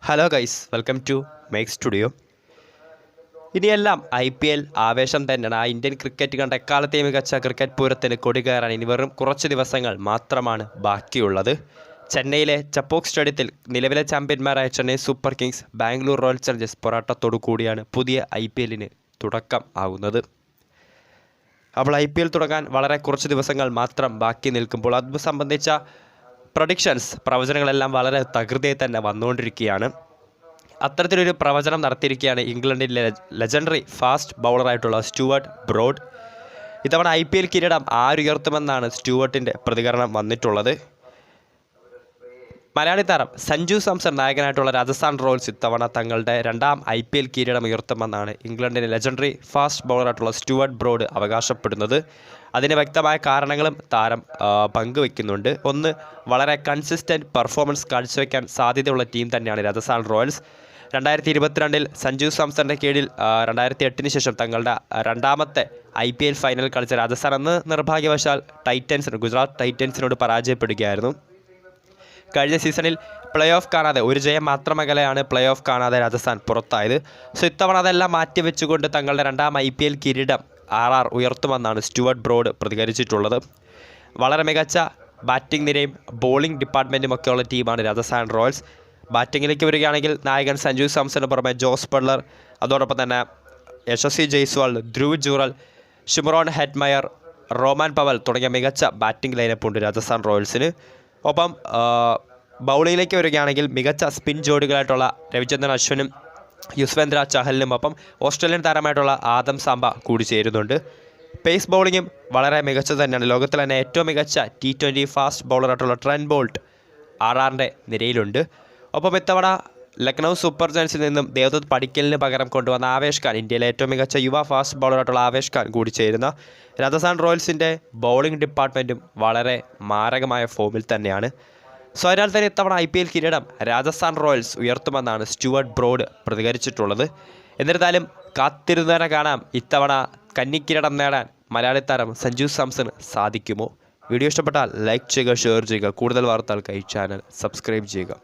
Hello guys, welcome to make studio. ഇനിയെല്ലാം IPL ആവേശം തന്നെയാണ്. ഇന്ത്യൻ ക്രിക്കറ്റ് കണ്ട എക്കാലത്തെയും മികച്ച ക്രിക്കറ്റ് പൂരത്തിന് കൊടി കയറാൻ ഇനി വെറും കുറച്ച് ദിവസങ്ങൾ മാത്രമാണ് ബാക്കിയുള്ളത്. ചെന്നൈയിലെ ചപ്പോക്ക് സ്റ്റേഡിയത്തിൽ നിലവിലെ ചാമ്പ്യന്മാരായ Chennai super kings Bangalore royal challengers പോരാട്ടത്തോടു കൂടിയാണ് പുതിയ IPLന് തുടക്കം ആകുന്നത്. അപ്പോൾ IPL തുടങ്ങാൻ വളരെ കുറച്ച് ദിവസങ്ങൾ മാത്രം ബാക്കി നിൽക്കുമ്പോൾ അത് സംബന്ധിച്ച പ്രവചനങ്ങളെല്ലാം വളരെ തകൃതിയായി തന്നെ വന്നുകൊണ്ടിരിക്കുകയാണ്. അത്തരത്തിലൊരു പ്രവചനം നടത്തിയിരിക്കുകയാണ് ഇംഗ്ലണ്ടിലെ ലെജൻഡറി ഫാസ്റ്റ് ബൗളറായിട്ടുള്ള സ്റ്റുവർട്ട് ബ്രോഡ്. ഇത്തവണ IPL കിരീടം ആരുയർത്തുമെന്നാണ് സ്റ്റുവർട്ടിൻ്റെ പ്രതികരണം വന്നിട്ടുള്ളത്. മലയാളി താരം സഞ്ജു സാംസൺ നായകനായിട്ടുള്ള രാജസ്ഥാൻ റോയൽസ് ഇത്തവണ തങ്ങളുടെ രണ്ടാം IPL കിരീടം ഉയർത്തുമെന്നാണ് ഇംഗ്ലണ്ടിലെ ലെജൻഡറി ഫാസ്റ്റ് ബൗളറായിട്ടുള്ള സ്റ്റുവർട്ട് ബ്രോഡ് അവകാശപ്പെടുന്നത്. അതിന് വ്യക്തമായ കാരണങ്ങളും താരം പങ്കുവെക്കുന്നുണ്ട്. ഒന്ന്, വളരെ കൺസിസ്റ്റൻറ്റ് പെർഫോമൻസ് കാഴ്ചവെക്കാൻ സാധ്യതയുള്ള ടീം തന്നെയാണ് രാജസ്ഥാൻ റോയൽസ്. 2022 സഞ്ജു സാംസന്റെ കീഴിൽ 2008 ശേഷം തങ്ങളുടെ രണ്ടാമത്തെ IPL ഫൈനൽ കളിച്ച രാജസ്ഥാൻ അന്ന് നിർഭാഗ്യവശാൽ ഗുജറാത്ത് ടൈറ്റൻസിനോട് പരാജയപ്പെടുകയായിരുന്നു. കഴിഞ്ഞ സീസണിൽ പ്ലേ ഓഫ് കാണാതെ ഒരു ജയം മാത്രമകലെയാണ് പ്ലേ ഓഫ് കാണാതെ രാജസ്ഥാൻ പുറത്തായത്. സോ ഇത്തവണ അതെല്ലാം മാറ്റിവെച്ചുകൊണ്ട് തങ്ങളുടെ രണ്ടാം IPL കിരീടം ഉയർത്തുമെന്നാണ് സ്റ്റുവർട്ട് ബ്രോഡ് പ്രതികരിച്ചിട്ടുള്ളത്. വളരെ മികച്ച ബാറ്റിംഗ് നിരയും ബോളിംഗ് ഡിപ്പാർട്ട്മെൻറ്റും ഒക്കെയുള്ള ടീമാണ് രാജസ്ഥാൻ റോയൽസ്. ബാറ്റിങ്ങിലേക്ക് വരികയാണെങ്കിൽ നായകൻ സഞ്ജു സാംസന് പുറമെ ജോസ് ബട്ട്ലർ, അതോടൊപ്പം തന്നെ Yashasvi Jaiswal, Dhruv Jurel, Shimron Hetmyer, Rovman Powell തുടങ്ങിയ മികച്ച ബാറ്റിംഗ് ലൈനപ്പ് ഉണ്ട് രാജസ്ഥാൻ റോയൽസിന്. ഒപ്പം ബൗളിങ്ങിലേക്ക് വരികയാണെങ്കിൽ മികച്ച സ്പിൻ ജോഡികളായിട്ടുള്ള രവിചന്ദ്രൻ അശ്വിനും യുസ്വേന്ദ്ര ചഹലിനും ഒപ്പം ഓസ്ട്രേലിയൻ താരമായിട്ടുള്ള ആദം സാംബ കൂടി ചേരുന്നുണ്ട്. പേസ് ബൗളിങ്ങും വളരെ മികച്ചത് തന്നെയാണ്. ലോകത്തിലെ തന്നെ ഏറ്റവും മികച്ച T20 ഫാസ്റ്റ് ബൗളറായിട്ടുള്ള ട്രെൻറ്റ് ബോൾട്ട് RRൻ്റെ നിരയിലുണ്ട്. ഒപ്പം ഇത്തവണ ലക്നൗ സൂപ്പർ ജയൻസിൽ നിന്നും ദേവദത്ത് പടിക്കലിന് പകരം കൊണ്ടുവന്ന ആവേശ് ഖാൻ, ഇന്ത്യയിലെ ഏറ്റവും മികച്ച യുവ ഫാസ്റ്റ് ബൗളറായിട്ടുള്ള ആവേശ് ഖാൻ കൂടി ചേരുന്ന രാജസ്ഥാൻ റോയൽസിൻ്റെ ബൗളിംഗ് ഡിപ്പാർട്ട്മെൻറ്റും വളരെ മാരകമായ ഫോമിൽ തന്നെയാണ്. സോ അതിനാൽ തന്നെ ഇത്തവണ IPL കിരീടം രാജസ്ഥാൻ റോയൽസ് ഉയർത്തുമെന്നാണ് സ്റ്റുവർട്ട് ബ്രോഡ് പ്രതികരിച്ചിട്ടുള്ളത്. എന്നിരുന്നാലും കാത്തിരുന്നവരെ കാണാം ഇത്തവണ കന്നിക്കിരീടം നേടാൻ മലയാളി താരം സഞ്ജു സാംസന് സാധിക്കുമോ? വീഡിയോ ഇഷ്ടപ്പെട്ടാൽ ലൈക്ക് ചെയ്യുക, ഷെയർ ചെയ്യുക. കൂടുതൽ വാർത്തകൾക്കായി ചാനൽ സബ്സ്ക്രൈബ് ചെയ്യുക.